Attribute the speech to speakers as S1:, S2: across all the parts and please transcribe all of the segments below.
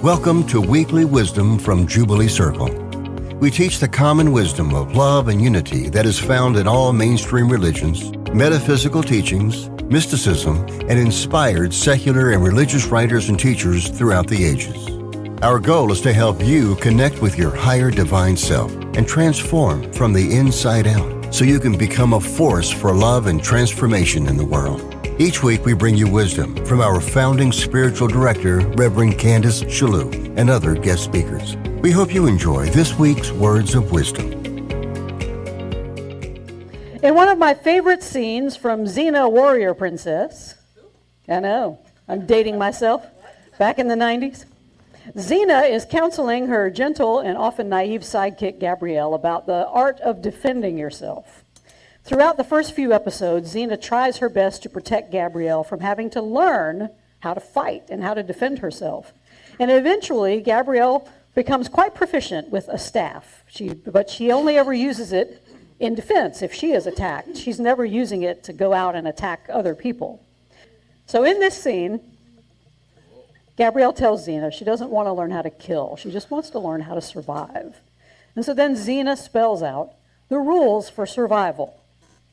S1: Welcome to Weekly Wisdom from Jubilee Circle. We teach the common wisdom of love and unity that is found in all mainstream religions, metaphysical teachings, mysticism, and inspired secular and religious writers and teachers throughout the ages. Our goal is to help you connect with your higher divine self and transform from the inside out so you can become a force for love and transformation in the world. Each week we bring you wisdom from our founding spiritual director, Reverend Candace Shalhoub, and other guest speakers. We hope you enjoy this week's Words of Wisdom.
S2: In one of my favorite scenes from Xena Warrior Princess, I know, I'm dating myself, back in the 90s, Xena is counseling her gentle and often naive sidekick Gabrielle about the art of defending yourself. Throughout the first few episodes, Xena tries her best to protect Gabrielle from having to learn how to fight and how to defend herself. And eventually, Gabrielle becomes quite proficient with a staff, but she only ever uses it in defense if she is attacked. She's never using it to go out and attack other people. So in this scene, Gabrielle tells Xena she doesn't want to learn how to kill. She just wants to learn how to survive. And so then Xena spells out the rules for survival.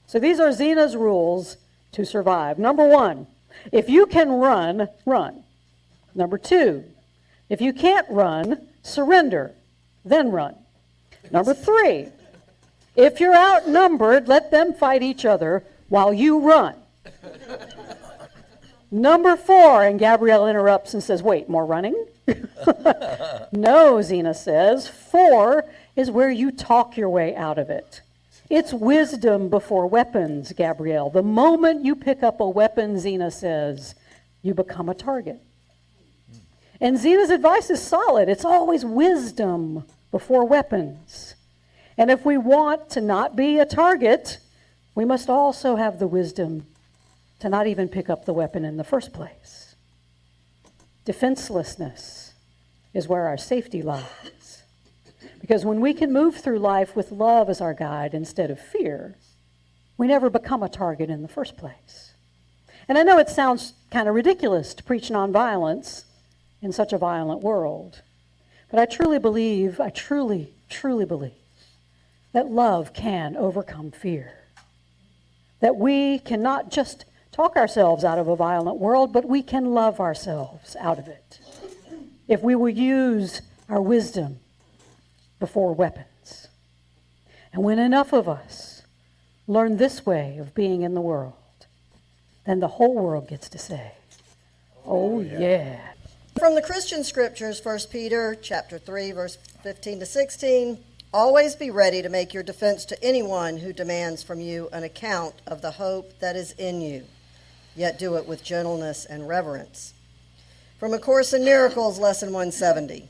S2: So these are Xena's rules to survive. Number 1, if you can run, run. Number 2, if you can't run, surrender, then run. Number 3, if you're outnumbered, let them fight each other while you run. Number 4, and Gabrielle interrupts and says, wait, more running? No, Xena says, 4 is where you talk your way out of it. It's wisdom before weapons, Gabrielle. The moment you pick up a weapon, Xena says, you become a target. And Xena's advice is solid. It's always wisdom before weapons. And if we want to not be a target, we must also have the wisdom to not even pick up the weapon in the first place. Defenselessness is where our safety lies. Because when we can move through life with love as our guide instead of fear, we never become a target in the first place. And I know it sounds kind of ridiculous to preach nonviolence in such a violent world, but I truly believe that love can overcome fear. That we cannot just talk ourselves out of a violent world, but we can love ourselves out of it. If we will use our wisdom before weapons. And when enough of us learn this way of being in the world, then the whole world gets to say, oh yeah.
S3: From the Christian scriptures, 1 Peter chapter 3, verse 15 to 16, always be ready to make your defense to anyone who demands from you an account of the hope that is in you, yet do it with gentleness and reverence. From A Course in Miracles, lesson 170.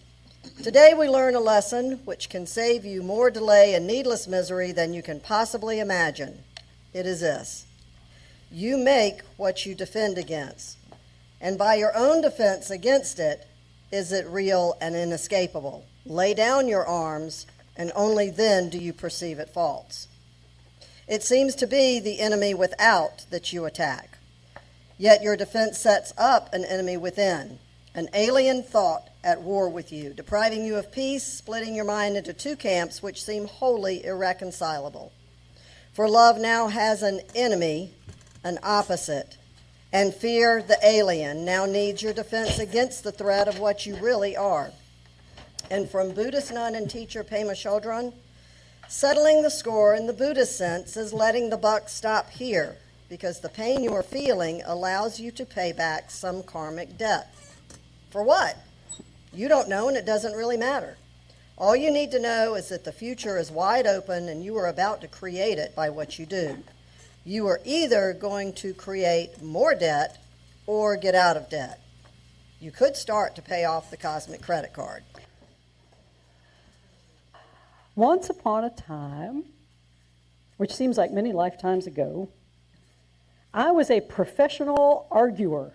S3: Today we learn a lesson which can save you more delay and needless misery than you can possibly imagine. It is this: you make what you defend against, and by your own defense against it, is it real and inescapable. Lay down your arms, and only then do you perceive it false. It seems to be the enemy without that you attack, yet your defense sets up an enemy within, an alien thought at war with you, depriving you of peace, splitting your mind into two camps which seem wholly irreconcilable. For love now has an enemy, an opposite, and fear, the alien, now needs your defense against the threat of what you really are. And from Buddhist nun and teacher Pema Chodron, settling the score in the Buddhist sense is letting the buck stop here, because the pain you are feeling allows you to pay back some karmic debt. For what? You don't know, and it doesn't really matter. All you need to know is that the future is wide open and you are about to create it by what you do. You are either going to create more debt or get out of debt. You could start to pay off the cosmic credit card.
S2: Once upon a time, which seems like many lifetimes ago, I was a professional arguer.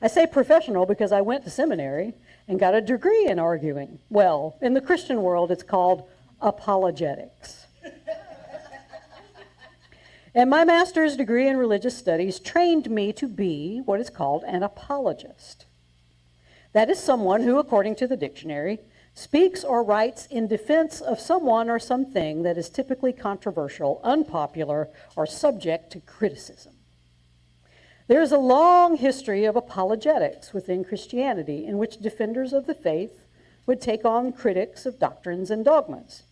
S2: I say professional because I went to seminary and got a degree in arguing. Well, in the Christian world, it's called apologetics. And my master's degree in religious studies trained me to be what is called an apologist. That is someone who, according to the dictionary, speaks or writes in defense of someone or something that is typically controversial, unpopular, or subject to criticism. There is a long history of apologetics within Christianity in which defenders of the faith would take on critics of doctrines and dogmas.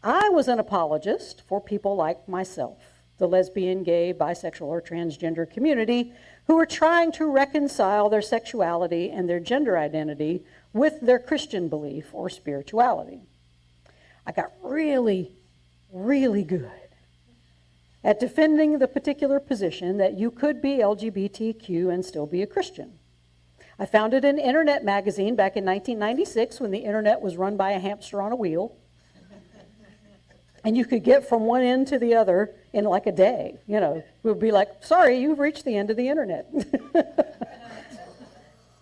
S2: I was an apologist for people like myself, the lesbian, gay, bisexual, or transgender community, who were trying to reconcile their sexuality and their gender identity with their Christian belief or spirituality. I got really, really good at defending the particular position that you could be LGBTQ and still be a Christian. I founded an internet magazine back in 1996 when the internet was run by a hamster on a wheel. And you could get from one end to the other in like a day. You know, it would be like, sorry, you've reached the end of the internet.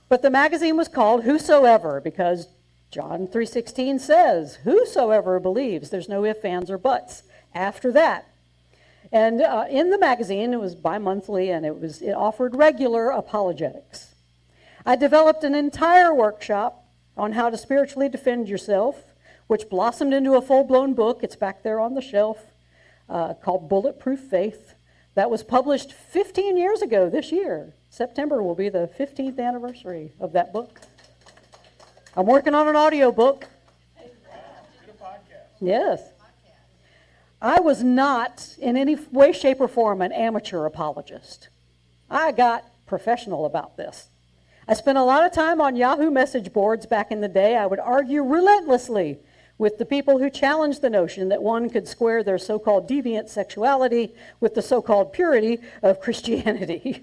S2: But the magazine was called Whosoever because John 3:16 says, whosoever believes, there's no ifs, ands, or buts after that. And in the magazine, it was bi-monthly, and it offered regular apologetics. I developed an entire workshop on how to spiritually defend yourself, which blossomed into a full-blown book. It's back there on the shelf, called Bulletproof Faith. That was published 15 years ago this year. September will be the 15th anniversary of that book. I'm working on an audio book. Yes. I was not in any way, shape, or form an amateur apologist. I got professional about this. I spent a lot of time on Yahoo message boards back in the day. I would argue relentlessly with the people who challenged the notion that one could square their so-called deviant sexuality with the so-called purity of Christianity.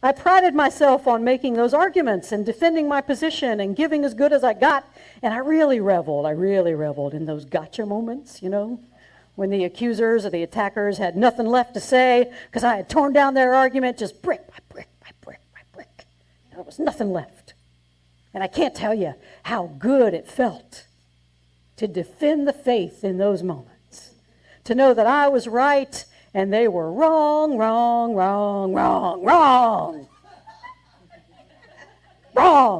S2: I prided myself on making those arguments and defending my position and giving as good as I got, and I really reveled in those gotcha moments, you know, when the accusers or the attackers had nothing left to say because I had torn down their argument just brick by brick by brick by brick. There was nothing left. And I can't tell you how good it felt to defend the faith in those moments, to know that I was right and they were wrong. Wrong.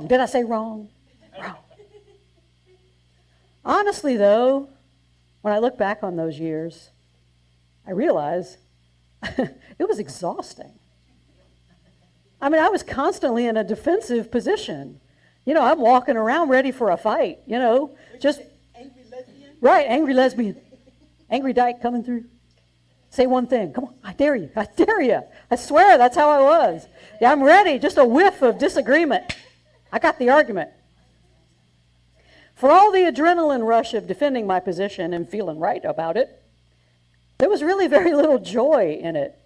S2: Did I say wrong? Wrong. Honestly, though, when I look back on those years, I realize it was exhausting. I mean, I was constantly in a defensive position. You know, I'm walking around ready for a fight, you know, just...
S4: Angry lesbian?
S2: Right, angry lesbian. Angry dyke coming through. Say one thing. Come on, I dare you. I swear that's how I was. Yeah, I'm ready. Just a whiff of disagreement. I got the argument. For all the adrenaline rush of defending my position and feeling right about it, there was really very little joy in it.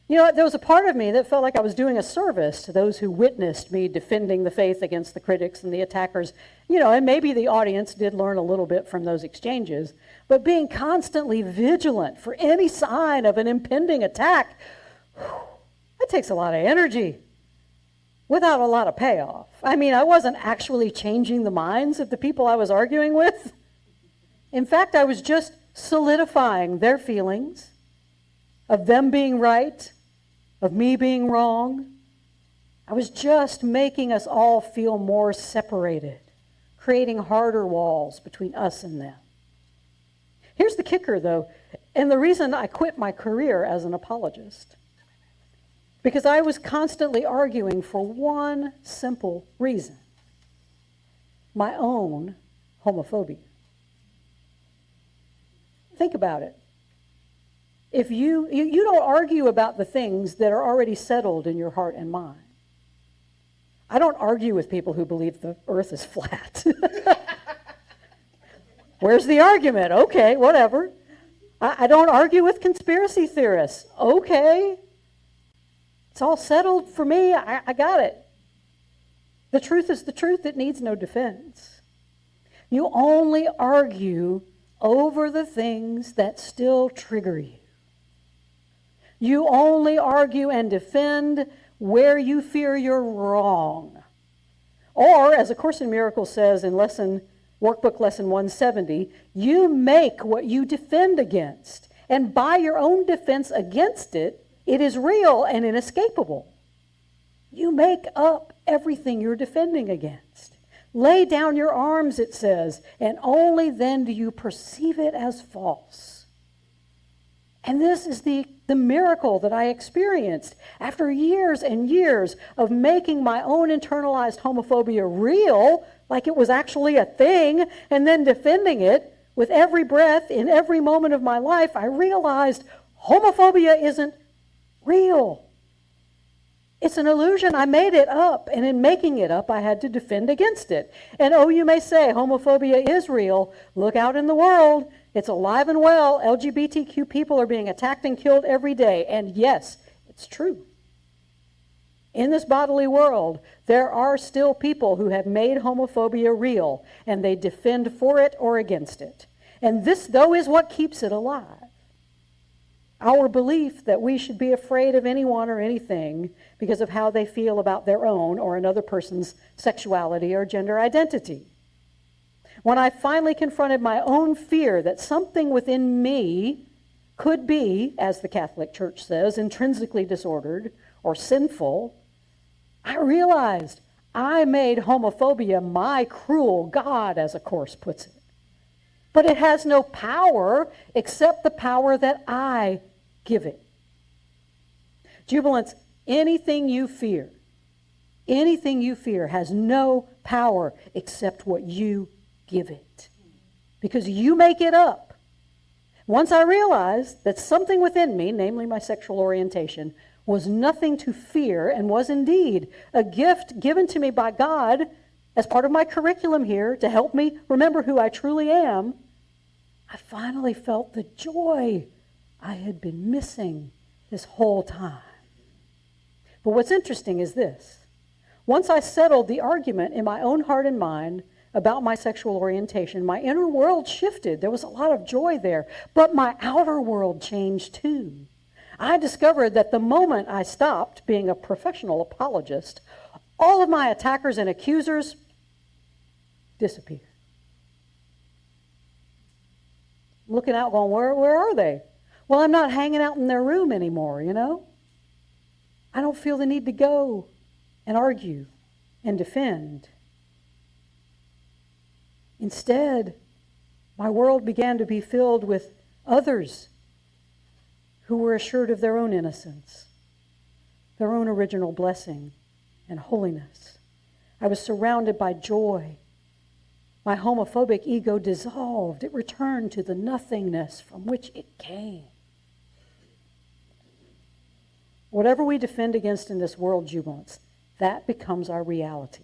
S2: You know, there was a part of me that felt like I was doing a service to those who witnessed me defending the faith against the critics and the attackers. You know, and maybe the audience did learn a little bit from those exchanges, but being constantly vigilant for any sign of an impending attack, that takes a lot of energy without a lot of payoff. I mean, I wasn't actually changing the minds of the people I was arguing with. In fact, I was just solidifying their feelings of them being right, of me being wrong. I was just making us all feel more separated, creating harder walls between us and them. Here's the kicker, though, and the reason I quit my career as an apologist. Because I was constantly arguing for one simple reason: my own homophobia. Think about it. If you don't argue about the things that are already settled in your heart and mind. I don't argue with people who believe the earth is flat. Where's the argument? Okay, whatever. I don't argue with conspiracy theorists. Okay. It's all settled for me. I got it. The truth is the truth. It needs no defense. You only argue over the things that still trigger you. You only argue and defend where you fear you're wrong. Or, as A Course in Miracles says in Workbook Lesson 170, you make what you defend against. And by your own defense against it, it is real and inescapable. You make up everything you're defending against. Lay down your arms, it says, and only then do you perceive it as false. And this is the miracle that I experienced after years and years of making my own internalized homophobia real, like it was actually a thing, and then defending it with every breath in every moment of my life. I realized homophobia isn't real. It's an illusion. I made it up, and in making it up, I had to defend against it. And oh, you may say, homophobia is real. Look out in the world. It's alive and well. LGBTQ people are being attacked and killed every day. And yes, it's true. In this bodily world, there are still people who have made homophobia real, and they defend for it or against it. And this, though, is what keeps it alive. Our belief that we should be afraid of anyone or anything because of how they feel about their own or another person's sexuality or gender identity. When I finally confronted my own fear that something within me could be, as the Catholic Church says, intrinsically disordered or sinful, I realized I made homophobia my cruel God, as a course puts it. But it has no power except the power that I give it. Jubilants, anything you fear has no power except what you give it. Because you make it up. Once I realized that something within me, namely my sexual orientation, was nothing to fear and was indeed a gift given to me by God as part of my curriculum here to help me remember who I truly am, I finally felt the joy I had been missing this whole time. But what's interesting is this. Once I settled the argument in my own heart and mind about my sexual orientation, my inner world shifted. There was a lot of joy there. But my outer world changed too. I discovered that the moment I stopped being a professional apologist, all of my attackers and accusers disappeared. Looking out going, where are they? Well, I'm not hanging out in their room anymore, you know? I don't feel the need to go and argue and defend. Instead, my world began to be filled with others who were assured of their own innocence, their own original blessing and holiness. I was surrounded by joy. My homophobic ego dissolved. It returned to the nothingness from which it came. Whatever we defend against in this world, jubilants, that becomes our reality.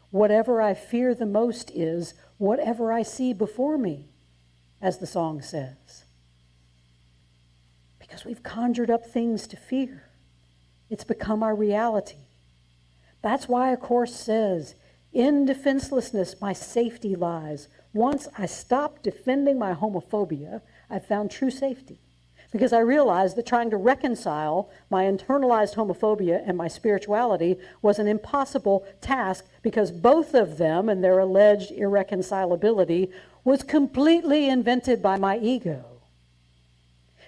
S2: Whatever I fear the most is whatever I see before me, as the song says. Because we've conjured up things to fear. It's become our reality. That's why a course says, in defenselessness, my safety lies. Once I stopped defending my homophobia, I found true safety. Because I realized that trying to reconcile my internalized homophobia and my spirituality was an impossible task because both of them and their alleged irreconcilability was completely invented by my ego.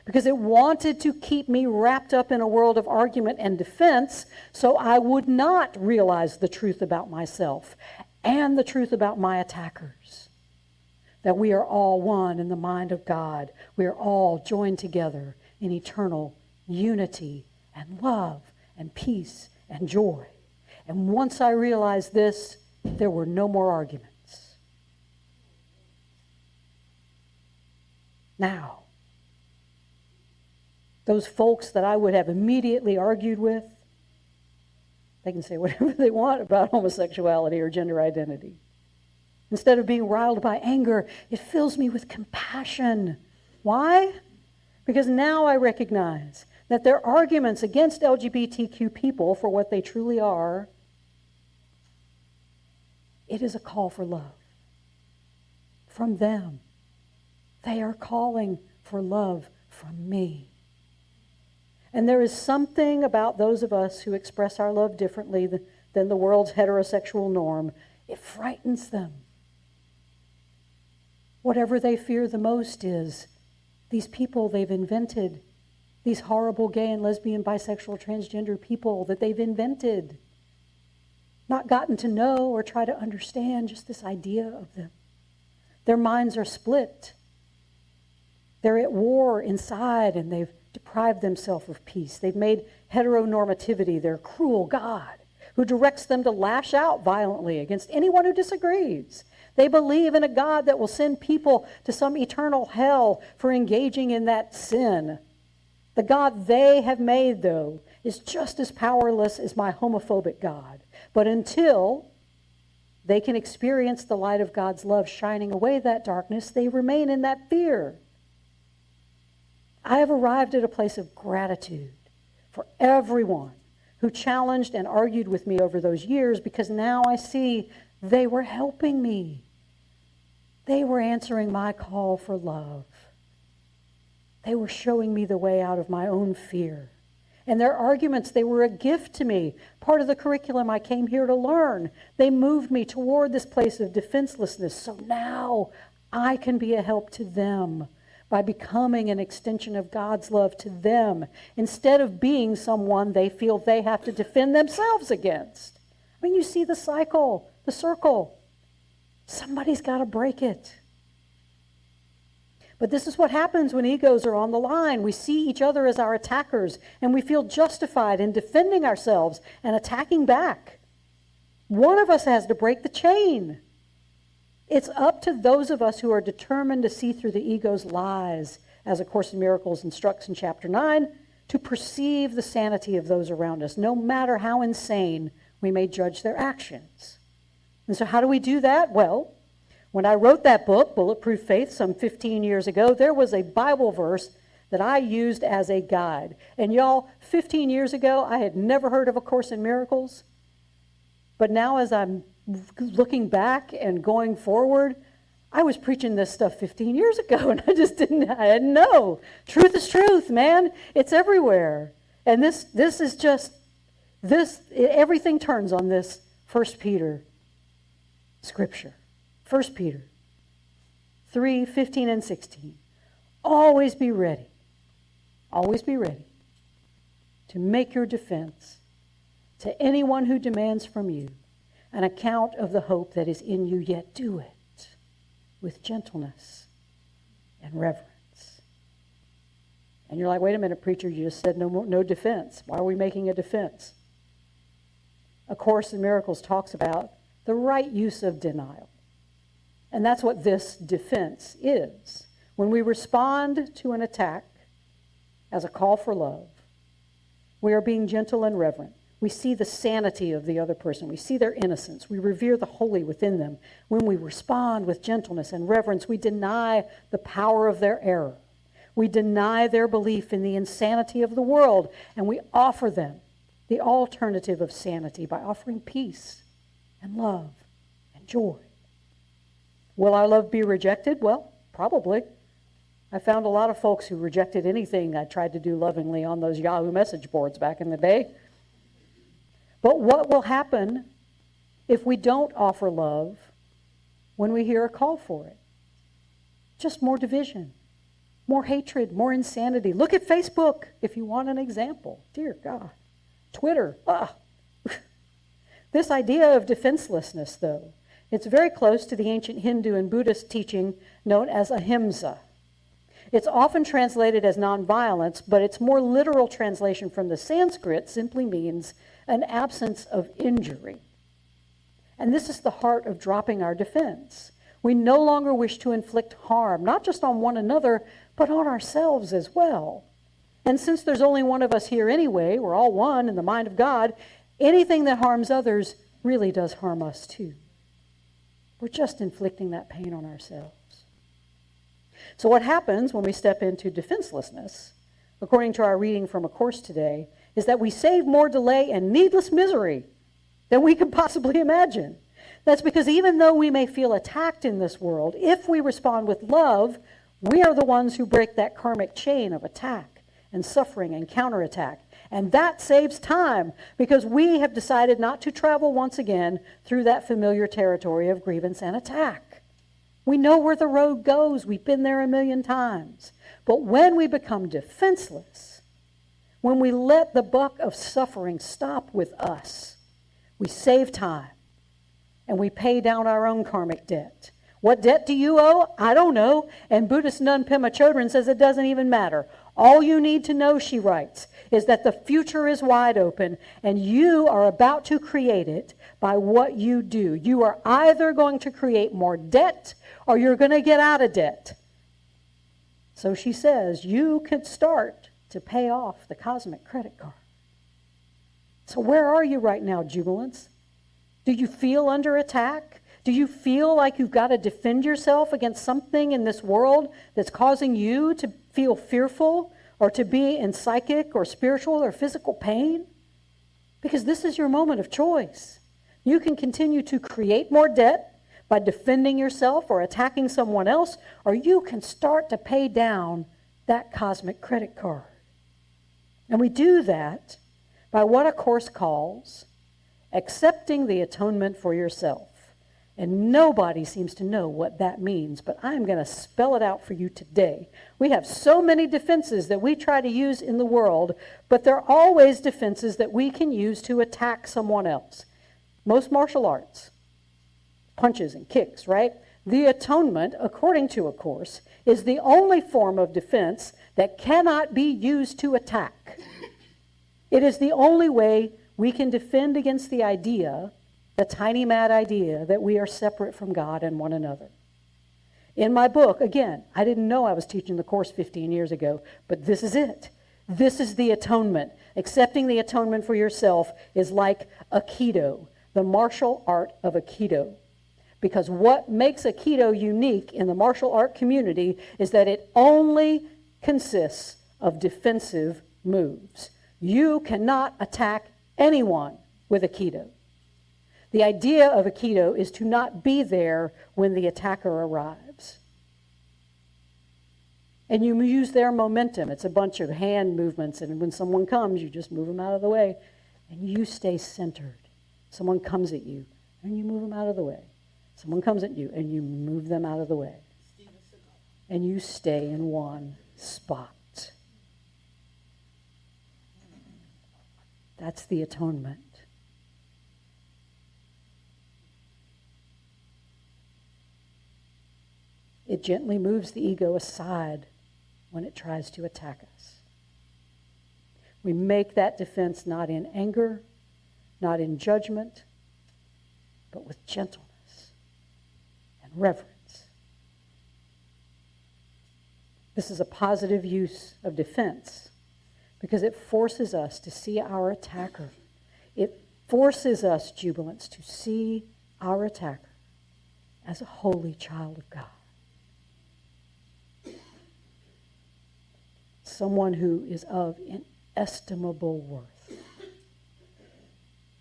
S2: Because it wanted to keep me wrapped up in a world of argument and defense so I would not realize the truth about myself and the truth about my attackers. That we are all one in the mind of God. We are all joined together in eternal unity and love and peace and joy. And once I realized this, there were no more arguments. Now, those folks that I would have immediately argued with, they can say whatever they want about homosexuality or gender identity. Instead of being riled by anger, it fills me with compassion. Why? Because now I recognize that their arguments against LGBTQ people for what they truly are, it is a call for love from them. They are calling for love from me. And there is something about those of us who express our love differently than the world's heterosexual norm. It frightens them. Whatever they fear the most is these people they've invented, these horrible gay and lesbian, bisexual, transgender people that they've invented. not gotten to know or try to understand just this idea of them. Their minds are split. They're at war inside, and they've deprived themselves of peace. They've made heteronormativity their cruel God, who directs them to lash out violently against anyone who disagrees. They believe in a God that will send people to some eternal hell for engaging in that sin. The God they have made, though, is just as powerless as my homophobic God. But until they can experience the light of God's love shining away that darkness, they remain in that fear. I have arrived at a place of gratitude for everyone who challenged and argued with me over those years, because now I see they were helping me. They were answering my call for love. They were showing me the way out of my own fear. And their arguments, they were a gift to me, part of the curriculum I came here to learn. They moved me toward this place of defenselessness, so now I can be a help to them by becoming an extension of God's love to them, instead of being someone they feel they have to defend themselves against. I mean, you see the cycle, the circle. Somebody's got to break it. But this is what happens when egos are on the line. We see each other as our attackers, and we feel justified in defending ourselves and attacking back. One of us has to break the chain. It's up to those of us who are determined to see through the ego's lies, as A Course in Miracles instructs in chapter 9, to perceive the sanity of those around us, no matter how insane we may judge their actions. And so how do we do that? Well, when I wrote that book, Bulletproof Faith, some 15 years ago, there was a Bible verse that I used as a guide. And y'all, 15 years ago, I had never heard of A Course in Miracles. But now as I'm looking back and going forward, I was preaching this stuff 15 years ago, and I didn't know. Truth is truth, man. It's everywhere. And this is just, everything turns on this 1 Peter scripture. 1 Peter 3, 15 and 16. Always be ready to make your defense to anyone who demands from you an account of the hope that is in you, yet do it with gentleness and reverence. And you're like, wait a minute, preacher, you just said no defense. Why are we making a defense? A Course in Miracles talks about the right use of denial. And that's what this defense is. When we respond to an attack as a call for love, we are being gentle and reverent. We see the sanity of the other person. We see their innocence. We revere the holy within them. When we respond with gentleness and reverence, we deny the power of their error. We deny their belief in the insanity of the world, and we offer them the alternative of sanity by offering peace and love and joy. Will our love be rejected? Well, probably. I found a lot of folks who rejected anything I tried to do lovingly on those Yahoo message boards back in the day. But what will happen if we don't offer love when we hear a call for it? Just more division, more hatred, more insanity. Look at Facebook if you want an example. Dear God. Twitter. This idea of defenselessness, though, it's very close to the ancient Hindu and Buddhist teaching known as ahimsa. It's often translated as nonviolence, but its more literal translation from the Sanskrit simply means an absence of injury. And this is the heart of dropping our defense. We no longer wish to inflict harm, not just on one another, but on ourselves as well. And since there's only one of us here anyway, we're all one in the mind of God, anything that harms others really does harm us too. We're just inflicting that pain on ourselves. So what happens when we step into defenselessness, according to our reading from A Course today, is that we save more delay and needless misery than we could possibly imagine. That's because even though we may feel attacked in this world, if we respond with love, we are the ones who break that karmic chain of attack and suffering and counterattack. And that saves time because we have decided not to travel once again through that familiar territory of grievance and attack. We know where the road goes. We've been there a million times. But when we become defenseless, when we let the buck of suffering stop with us, We save time. And we pay down our own karmic debt. What debt do you owe? I don't know. And Buddhist nun Pema Chodron says it doesn't even matter. All you need to know, she writes, is that the future is wide open and you are about to create it by what you do. You are either going to create more debt or you're going to get out of debt. So she says you could start to pay off the cosmic credit card. So where are you right now, jubilants? Do you feel under attack? Do you feel like you've got to defend yourself against something in this world that's causing you to feel fearful or to be in psychic or spiritual or physical pain? Because this is your moment of choice. You can continue to create more debt by defending yourself or attacking someone else, or you can start to pay down that cosmic credit card. And we do that by what a Course calls accepting the atonement for yourself. And nobody seems to know what that means, but I'm going to spell it out for you today. We have so many defenses that we try to use in the world, but they're always defenses that we can use to attack someone else. Most martial arts, punches and kicks, right? The atonement, according to a Course, is the only form of defense that cannot be used to attack. It is the only way we can defend against the idea, the tiny mad idea, that we are separate from God and one another. In my book, again, I didn't know I was teaching the Course 15 years ago, but this is it. This is the atonement. Accepting the atonement for yourself is like Aikido, the martial art of Aikido. Because what makes Aikido unique in the martial art community is that it only consists of defensive moves. You cannot attack anyone with Aikido. The idea of Aikido is to not be there when the attacker arrives. And you use their momentum. It's a bunch of hand movements, and when someone comes, you just move them out of the way, and you stay centered. Someone comes at you, and you move them out of the way. Someone comes at you, and you move them out of the way. And you stay in one spot. That's the atonement. It gently moves the ego aside when it tries to attack us. We make that defense not in anger, not in judgment, but with gentleness and reverence. This is a positive use of defense because it forces us to see our attacker. It forces us, jubilants, to see our attacker as a holy child of God. Someone who is of inestimable worth.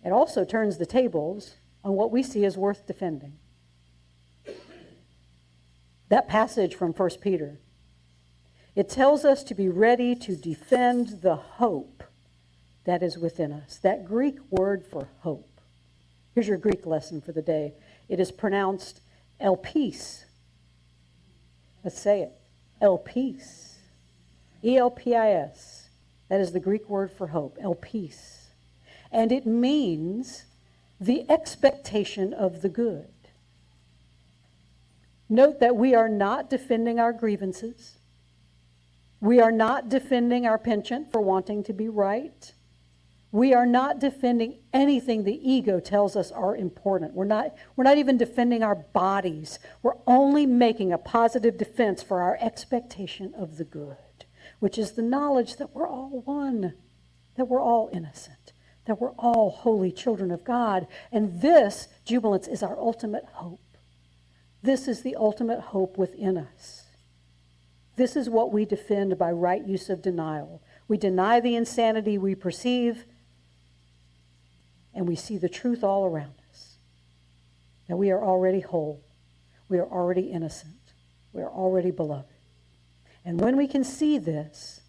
S2: It also turns the tables on what we see as worth defending. That passage from 1 Peter, it tells us to be ready to defend the hope that is within us. That Greek word for hope. Here's your Greek lesson for the day. It is pronounced elpis. Let's say it. Elpis. E-L-P-I-S. That is the Greek word for hope. Elpis. And it means the expectation of the good. Note that we are not defending our grievances. We are not defending our penchant for wanting to be right. We are not defending anything the ego tells us are important. We're not even defending our bodies. We're only making a positive defense for our expectation of the good, which is the knowledge that we're all one, that we're all innocent, that we're all holy children of God. And this, jubilance, is our ultimate hope. This is the ultimate hope within us. This is what we defend by right use of denial. We deny the insanity we perceive, and we see the truth all around us. That we are already whole. We are already innocent. We are already beloved. And when we can see this,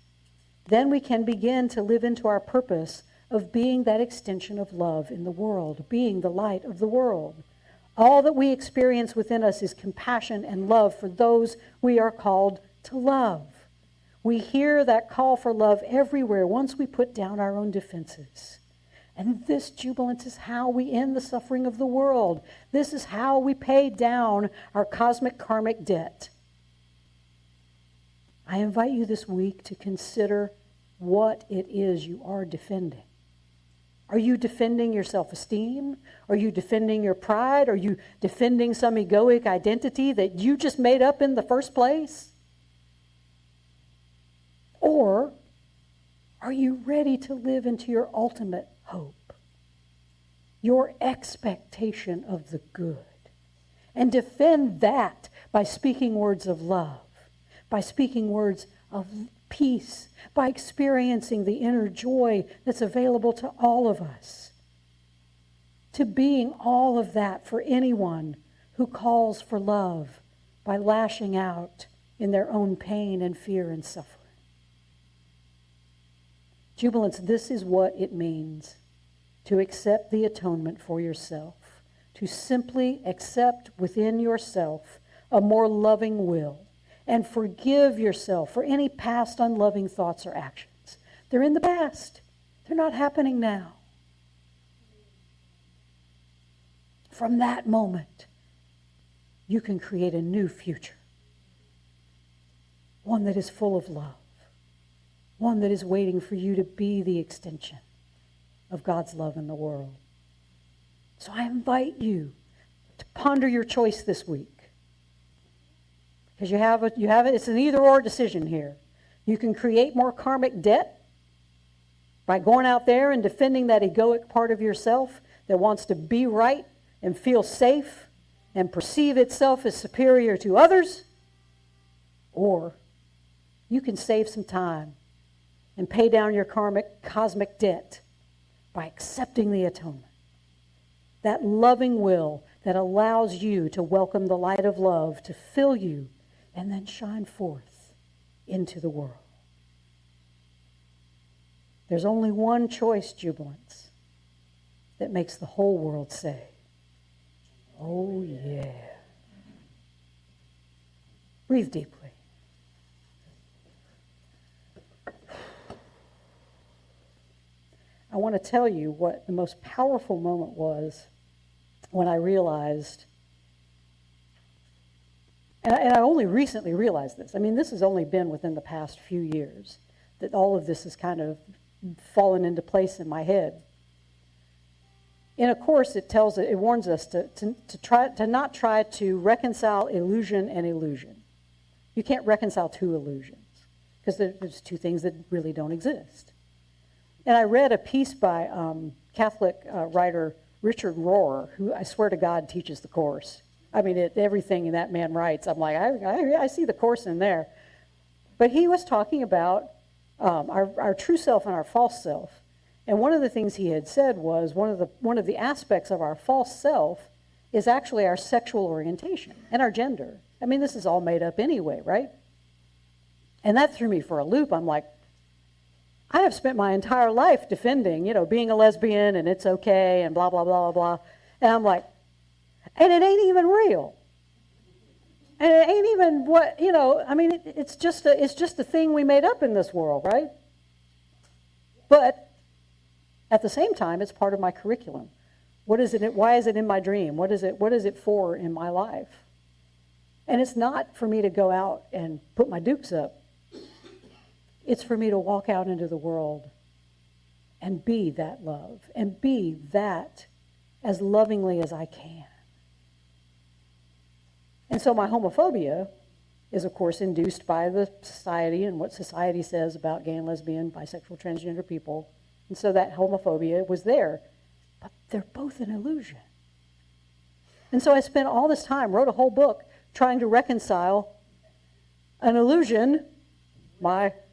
S2: then we can begin to live into our purpose of being that extension of love in the world, being the light of the world. All that we experience within us is compassion and love for those we are called to love. We hear that call for love everywhere once we put down our own defenses. And this jubilance is how we end the suffering of the world. This is how we pay down our cosmic karmic debt. I invite you this week to consider what it is you are defending. Are you defending your self-esteem? Are you defending your pride? Are you defending some egoic identity that you just made up in the first place? Or are you ready to live into your ultimate hope, your expectation of the good, and defend that by speaking words of love, by speaking words of peace, by experiencing the inner joy that's available to all of us, to being all of that for anyone who calls for love by lashing out in their own pain and fear and suffering. Jubilance, this is what it means to accept the atonement for yourself, to simply accept within yourself a more loving will and forgive yourself for any past unloving thoughts or actions. They're in the past. They're not happening now. From that moment, you can create a new future, one that is full of love, one that is waiting for you to be the extension of God's love in the world. So I invite you to ponder your choice this week. Because it's an either-or decision here. You can create more karmic debt by going out there and defending that egoic part of yourself that wants to be right and feel safe and perceive itself as superior to others. Or you can save some time and pay down your cosmic debt by accepting the atonement. That loving will that allows you to welcome the light of love to fill you and then shine forth into the world. There's only one choice, jubilance, that makes the whole world say, oh yeah. Breathe deeply. I want to tell you what the most powerful moment was when I realized, and I only recently realized this. I mean, this has only been within the past few years that all of this has kind of fallen into place in my head. In a course, it warns us to not try to reconcile illusion and illusion. You can't reconcile two illusions because there's two things that really don't exist. And I read a piece by Catholic writer Richard Rohr, who I swear to God teaches the course. I mean, everything that man writes, I'm like, I see the course in there. But he was talking about our true self and our false self. And one of the things he had said was one of the aspects of our false self is actually our sexual orientation and our gender. I mean, this is all made up anyway, right? And that threw me for a loop. I'm like, I have spent my entire life defending, being a lesbian and it's okay and blah, blah, blah, blah, blah. And I'm like, and it ain't even real. And it ain't even what, I mean, it's just a thing we made up in this world, right? But at the same time, it's part of my curriculum. What is it? Why is it in my dream? What is it for in my life? And it's not for me to go out and put my dukes up. It's for me to walk out into the world and be that love and be that as lovingly as I can. And so my homophobia is, of course, induced by the society and what society says about gay and lesbian, bisexual, transgender people. And so that homophobia was there. But they're both an illusion. And so I spent all this time, wrote a whole book, trying to reconcile an illusion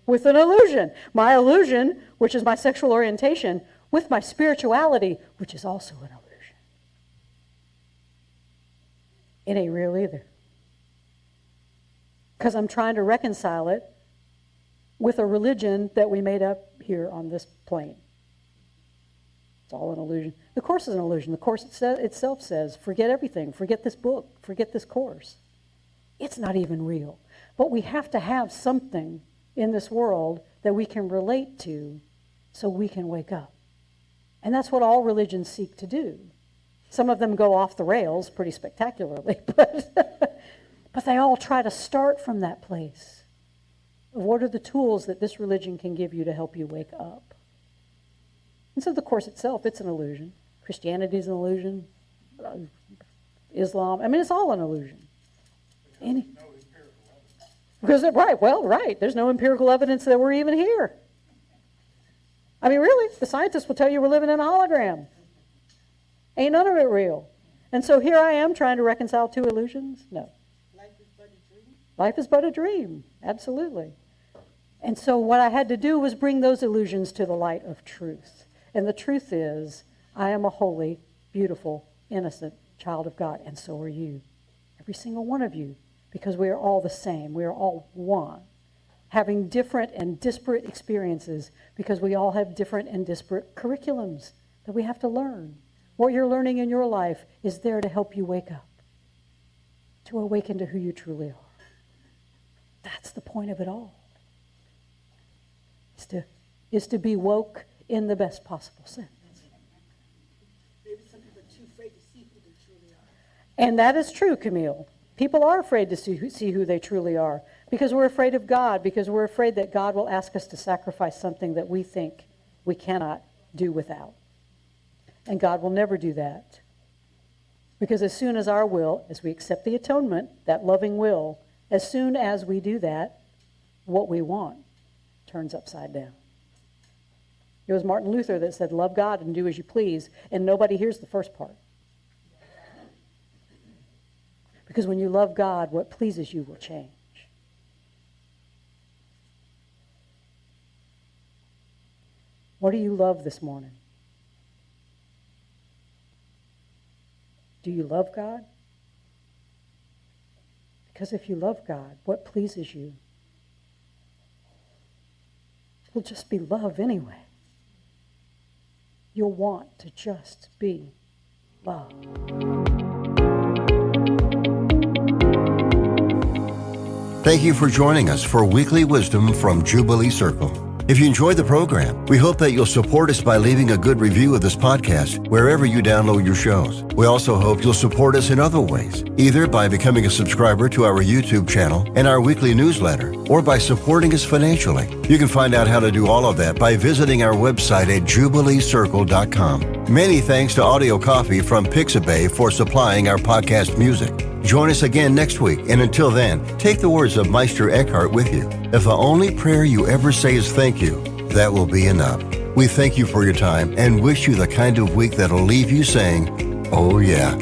S2: with an illusion. My illusion, which is my sexual orientation, with my spirituality, which is also an illusion. It ain't real either. Because I'm trying to reconcile it with a religion that we made up here on this plane. It's all an illusion. The Course is an illusion. The Course itself says, forget everything. Forget this book. Forget this course. It's not even real. But we have to have something in this world that we can relate to so we can wake up And that's what all religions seek to do. Some of them go off the rails pretty spectacularly, but they all try to start from that place. What are the tools that this religion can give you to help you wake up? And so the Course itself, it's an illusion. Christianity is an illusion. Islam, I mean, it's all an illusion. Right. There's no empirical evidence that we're even here. I mean, really, the scientists will tell you we're living in a hologram. Ain't none of it real. And so here I am trying to reconcile two illusions? No.
S4: Life is but a dream.
S2: Life is but a dream, absolutely. And so what I had to do was bring those illusions to the light of truth. And the truth is, I am a holy, beautiful, innocent child of God, and so are you. Every single one of you, because we are all the same. We are all one, having different and disparate experiences because we all have different and disparate curriculums that we have to learn. What you're learning in your life is there to help you wake up, to awaken to who you truly are. That's the point of it all. Is to be woke in the best possible sense.
S4: Maybe some people are too afraid to see who they truly are.
S2: And that is true, Camille. People are afraid to see who they truly are because we're afraid of God, because we're afraid that God will ask us to sacrifice something that we think we cannot do without. And God will never do that. Because as soon as our will, as we accept the atonement, that loving will, as soon as we do that, what we want turns upside down. It was Martin Luther that said, love God and do as you please, and nobody hears the first part. Because when you love God, what pleases you will change. What do you love this morning? Do you love God? Because if you love God, what pleases you will just be love anyway. You'll want to just be love.
S1: Thank you for joining us for Weekly Wisdom from Jubilee Circle. If you enjoyed the program, we hope that you'll support us by leaving a good review of this podcast wherever you download your shows. We also hope you'll support us in other ways, either by becoming a subscriber to our YouTube channel and our weekly newsletter, or by supporting us financially. You can find out how to do all of that by visiting our website at jubileecircle.com. Many thanks to Audio Coffee from Pixabay for supplying our podcast music. Join us again next week, and until then, take the words of Meister Eckhart with you. If the only prayer you ever say is thank you, that will be enough. We thank you for your time and wish you the kind of week that'll leave you saying, oh yeah.